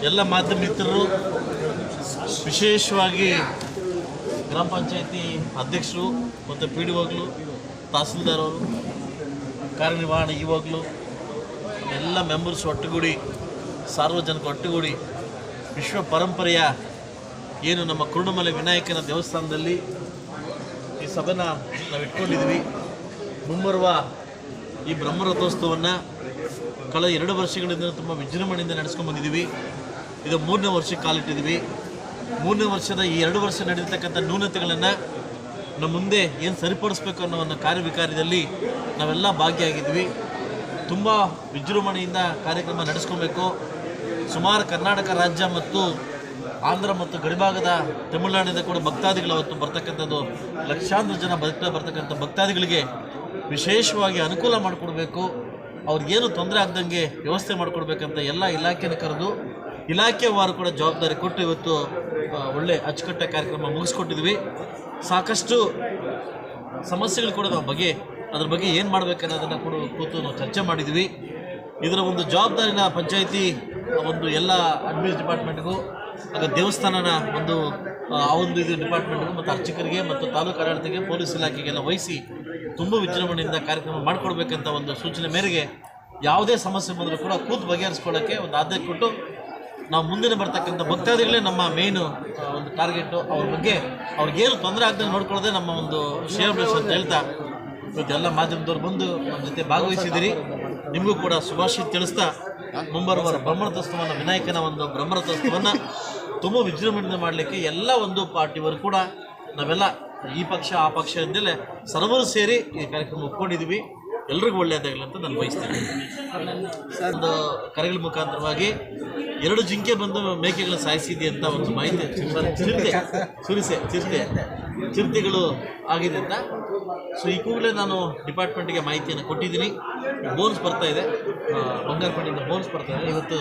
ಎಲ್ಲ ಮಾಧ್ಯಮ ಮಿತ್ರರು, ವಿಶೇಷವಾಗಿ ಗ್ರಾಮ ಪಂಚಾಯತಿ ಅಧ್ಯಕ್ಷರು ಮತ್ತು ಪಿ ಡಿ ಒಗಳು, ತಹಸೀಲ್ದಾರ್ ಅವರು, ಕಾರ್ಯನಿರ್ವಹಣೆ ಇವಾಗಲೂ ಎಲ್ಲ ಮೆಂಬರ್ಸ್ ಒಟ್ಟುಗೂಡಿ, ಸಾರ್ವಜನಿಕ ಒಟ್ಟುಗೂಡಿ ವಿಶ್ವ ಪರಂಪರೆಯ ಏನು ನಮ್ಮ ಕುರುಡುಮಲೆ ವಿನಾಯಕನ ದೇವಸ್ಥಾನದಲ್ಲಿ ಈ ಸಭೆನ ನಾವು ಇಟ್ಕೊಂಡಿದ್ವಿ. ಮುಂಬರುವ ಈ ಬ್ರಹ್ಮರಥೋತ್ಸವವನ್ನು ಕಳೆದ 2 ವರ್ಷಗಳಿಂದ ತುಂಬ ವಿಜೃಂಭಣೆಯಿಂದ ನಡೆಸ್ಕೊಂಡು ಬಂದಿದ್ದೀವಿ. ಇದು 3ನೇ ವರ್ಷಕ್ಕೆ ಕಾಲಿಟ್ಟಿದ್ದೀವಿ. 3ನೇ ವರ್ಷದ ಈ 2 ವರ್ಷ ನಡೆದಿರ್ತಕ್ಕಂಥ ನ್ಯೂನತೆಗಳನ್ನು ನಮ್ಮ ಮುಂದೆ ಏನು ಸರಿಪಡಿಸ್ಬೇಕು ಅನ್ನೋ ಒಂದು ಕಾರ್ಯವಿಕಾರದಲ್ಲಿ ನಾವೆಲ್ಲ ಭಾಗಿಯಾಗಿದ್ವಿ. ತುಂಬ ವಿಜೃಂಭಣೆಯಿಂದ ಕಾರ್ಯಕ್ರಮ ನಡೆಸ್ಕೊಬೇಕು. ಸುಮಾರು ಕರ್ನಾಟಕ ರಾಜ್ಯ ಮತ್ತು ಆಂಧ್ರ ಮತ್ತು ಗಡಿಭಾಗದ ತಮಿಳುನಾಡಿಂದ ಕೂಡ ಭಕ್ತಾದಿಗಳು ಅವತ್ತು ಬರ್ತಕ್ಕಂಥದ್ದು, ಲಕ್ಷಾಂತರ ಜನ ಬರ್ತಕ್ಕಂಥ ಭಕ್ತಾದಿಗಳಿಗೆ ವಿಶೇಷವಾಗಿ ಅನುಕೂಲ ಮಾಡಿಕೊಡ್ಬೇಕು, ಅವ್ರಿಗೇನು ತೊಂದರೆ ಆಗ್ದಂಗೆ ವ್ಯವಸ್ಥೆ ಮಾಡಿಕೊಡ್ಬೇಕಂತ ಎಲ್ಲ ಇಲಾಖೆನ ಕರೆದು ಇಲಾಖೆವಾರು ಕೂಡ ಜವಾಬ್ದಾರಿ ಕೊಟ್ಟು ಇವತ್ತು ಒಳ್ಳೆ ಅಚ್ಚುಕಟ್ಟಾಗಿ ಕಾರ್ಯಕ್ರಮ ಮುಗಿಸ್ಕೊಟ್ಟಿದ್ವಿ. ಸಾಕಷ್ಟು ಸಮಸ್ಯೆಗಳು ಕೂಡ ನಾವು ಅದ್ರ ಬಗ್ಗೆ ಏನು ಮಾಡಬೇಕನ್ನೋದನ್ನು ಕೂಡ ಕೂತು ನಾವು ಚರ್ಚೆ ಮಾಡಿದ್ವಿ. ಇದರ ಒಂದು ಜವಾಬ್ದಾರಿನ ಪಂಚಾಯಿತಿ ಒಂದು ಎಲ್ಲ ಅಡ್ಮಿನಿಸ್ ಡಿಪಾರ್ಟ್ಮೆಂಟ್ಗೂ, ಹಾಗೆ ದೇವಸ್ಥಾನನ ಒಂದು ಇದು ಡಿಪಾರ್ಟ್ಮೆಂಟ್ಗೂ ಮತ್ತು ಅರ್ಚಕರಿಗೆ ಮತ್ತು ತಾಲೂಕು ಆಡಳಿತಕ್ಕೆ, ಪೊಲೀಸ್ ಇಲಾಖೆಗೆಲ್ಲ ವಹಿಸಿ ತುಂಬ ವಿಜೃಂಭಣೆಯಿಂದ ಕಾರ್ಯಕ್ರಮ ಮಾಡಿಕೊಡ್ಬೇಕಂತ ಒಂದು ಸೂಚನೆ ಮೇರೆಗೆ ಯಾವುದೇ ಸಮಸ್ಯೆ ಬಂದರೂ ಕೂಡ ಕೂತು ಬಗೆಹರಿಸ್ಕೊಳ್ಳೋಕ್ಕೆ ಒಂದು ಆದ್ಯತೆ ಕೊಟ್ಟು ನಾವು ಮುಂದಿನ ಬರ್ತಕ್ಕಂಥ ಭಕ್ತಾದಿಗಳೇ ನಮ್ಮ ಮೇಯ್ನು ಒಂದು ಟಾರ್ಗೆಟು. ಅವ್ರ ಬಗ್ಗೆ ಅವ್ರಿಗೇನು ತೊಂದರೆ ಆಗದಂಗೆ ನೋಡ್ಕೊಳ್ಳೋದೇ ನಮ್ಮ ಒಂದು ಶ್ರೇಯೋಭಿಲಾಷ ಅಂತ ಹೇಳ್ತಾ ಇವತ್ತೆಲ್ಲ ಮಾಧ್ಯಮದವ್ರು ಬಂದು ನಮ್ಮ ಜೊತೆ ಭಾಗವಹಿಸಿದ್ದೀರಿ. ನಿಮಗೂ ಕೂಡ ಶುಭಾಶಯ ತಿಳಿಸ್ತಾ ಮುಂಬರುವ ಬ್ರಹ್ಮರಥೋತ್ಸವವನ್ನು, ವಿನಾಯಕನ ಒಂದು ಬ್ರಹ್ಮರಥೋತ್ಸವವನ್ನು ತುಂಬ ವಿಜೃಂಭಣೆಯಿಂದ ಮಾಡಲಿಕ್ಕೆ ಎಲ್ಲ ಒಂದು ಪಾರ್ಟಿಯವರು ಕೂಡ ನಾವೆಲ್ಲ ಈ ಪಕ್ಷ ಆ ಪಕ್ಷ ಇದ್ದಲೇ ಸರ್ವರು ಸೇರಿ ಈ ಕಾರ್ಯಕ್ರಮ ಒಪ್ಕೊಂಡಿದ್ದೀವಿ. ಎಲ್ರಿಗೂ ಒಳ್ಳೆಯದಾಗಲಿ ಅಂತ ನಾನು ಬಯಸ್ತೀನಿ. ಒಂದು ಕರೆಗಳ ಮುಖಾಂತರವಾಗಿ 2 ಜಿಂಕೆ ಬಂದು ಮೇಕೆಗಳನ್ನ ಸಾಯಿಸಿದೆ ಅಂತ ಒಂದು ಮಾಹಿತಿ, ಚಿರತೆಗಳು ಆಗಿದೆ ಅಂತ. ಸೊ ಈ ಕೂಡಲೇ ನಾನು ಡಿಪಾರ್ಟ್ಮೆಂಟಿಗೆ ಮಾಹಿತಿಯನ್ನು ಕೊಟ್ಟಿದ್ದೀನಿ. ಬೋನ್ಸ್ ಬರ್ತಾ ಇದೆ, ಬಂಗಾರಪೇಟೆಯಿಂದ ಬೋನ್ಸ್ ಬರ್ತಾ ಇದೆ. ಇವತ್ತು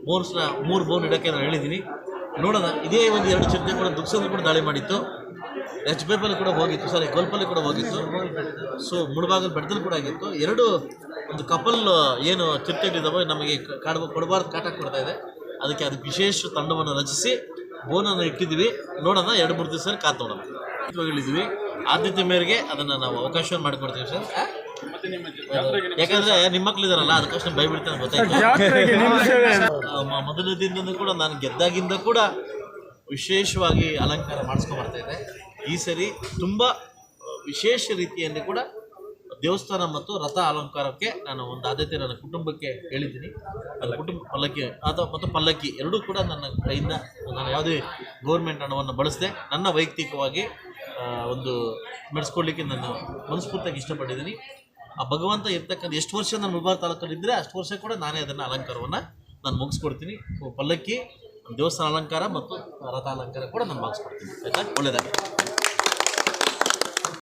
ಬೋನ್ಸ್ನ 3 ಬೋನ್ ಇಡೋಕ್ಕೆ ನಾನು ಹೇಳಿದ್ದೀನಿ. ನೋಡೋಣ. ಇದೇ ಒಂದು 2 ಚಿರತೆ ಕೂಡ ದುಕ್ಸಲ್ಲಿ ಕೂಡ ದಾಳಿ ಮಾಡಿತ್ತು, HP ಕೂಡ ಹೋಗಿತ್ತು, ಗೋಲ್ಪಲ್ಲಿ ಕೂಡ ಹೋಗಿತ್ತು. ಸೊ ಮುಳಬಾಗಲ್ ಬೆಟ್ಟದಲ್ಲಿ ಕೂಡ ಆಗಿತ್ತು. 2 ಒಂದು ಕಪಲ್ ಏನು ಚಿರತೆಗಳಿದ್ದಾವೆ ನಮಗೆ ಕೊಡಬಾರ್ದು ಕಾಟ ಕೊಡ್ತಾ ಇದೆ. ಅದಕ್ಕೆ ವಿಶೇಷ ತಂಡವನ್ನು ರಚಿಸಿ ಬೋನನ್ನು ಇಟ್ಟಿದ್ದೀವಿ. ನೋಡೋಣ, 2-3 ದಿವಸ ಕಾತೋಣ ಹೇಳಿದ್ವಿ. ಆದ್ಯತೆ ಮೇರೆಗೆ ಅದನ್ನು ನಾವು ಅವಕಾಶವನ್ನು ಮಾಡಿಕೊಡ್ತೀವಿ ಸರ್. ಯಾಕಂದರೆ ನಿಮ್ಮ ಮಕ್ಕಳಿದಾರಲ್ಲ, ಅದಕ್ಕೋಸ್ಕರ ಭಯಬಿಡ್ತಾನೆ ಗೊತ್ತಾಯ್ತು. ಮೊದಲ ದಿನದಿಂದ ಕೂಡ ನಾನು ಗೆದ್ದಾಗಿಂದ ಕೂಡ ವಿಶೇಷವಾಗಿ ಅಲಂಕಾರ ಮಾಡಿಸ್ಕೊಂಡು ಬರ್ತಾಯಿದ್ದೆ. ಈ ಸರಿ ತುಂಬ ವಿಶೇಷ ರೀತಿಯಲ್ಲಿ ಕೂಡ ದೇವಸ್ಥಾನ ಮತ್ತು ರಥ ಅಲಂಕಾರಕ್ಕೆ ನಾನು ಒಂದು ಆದ್ಯತೆ ನನ್ನ ಕುಟುಂಬಕ್ಕೆ ಹೇಳಿದ್ದೀನಿ. ಅದು ಕುಟುಂಬ ಪಲ್ಲಕ್ಕಿ ಮತ್ತು ಪಲ್ಲಕ್ಕಿ ಎರಡೂ ಕೂಡ ನನ್ನ ಕೈಯಿಂದ, ನಾನು ಯಾವುದೇ ಗೌರ್ಮೆಂಟ್ ಹಣವನ್ನು ಬಳಸದೆ ನನ್ನ ವೈಯಕ್ತಿಕವಾಗಿ ಒಂದು ನಡೆಸ್ಕೊಡ್ಲಿಕ್ಕೆ ನಾನು ಮನಸ್ಫೂರ್ತಿಯಾಗಿ ಇಷ್ಟಪಟ್ಟಿದ್ದೀನಿ. ಆ ಭಗವಂತ ಇರ್ತಕ್ಕಂಥ ಎಷ್ಟು ವರ್ಷ ನಾನು ಮುಳಬಾಗಿಲು ತಾಲೂಕಲ್ಲಿ ಇದ್ದರೆ ಅಷ್ಟು ವರ್ಷ ಕೂಡ ನಾನೇ ಅದನ್ನು ಅಲಂಕಾರವನ್ನು ನಾನು ಮುಗಿಸ್ಕೊಡ್ತೀನಿ. ಪಲ್ಲಕ್ಕಿ, ದೇವಸ್ಥಾನ ಅಲಂಕಾರ ಮತ್ತು ರಥ ಅಲಂಕಾರ ಕೂಡ ನಾನು ಮುಗಿಸ್ಕೊಡ್ತೀನಿ. ಆಯಿತಾ? ಒಳ್ಳೆಯದಾಗಿ.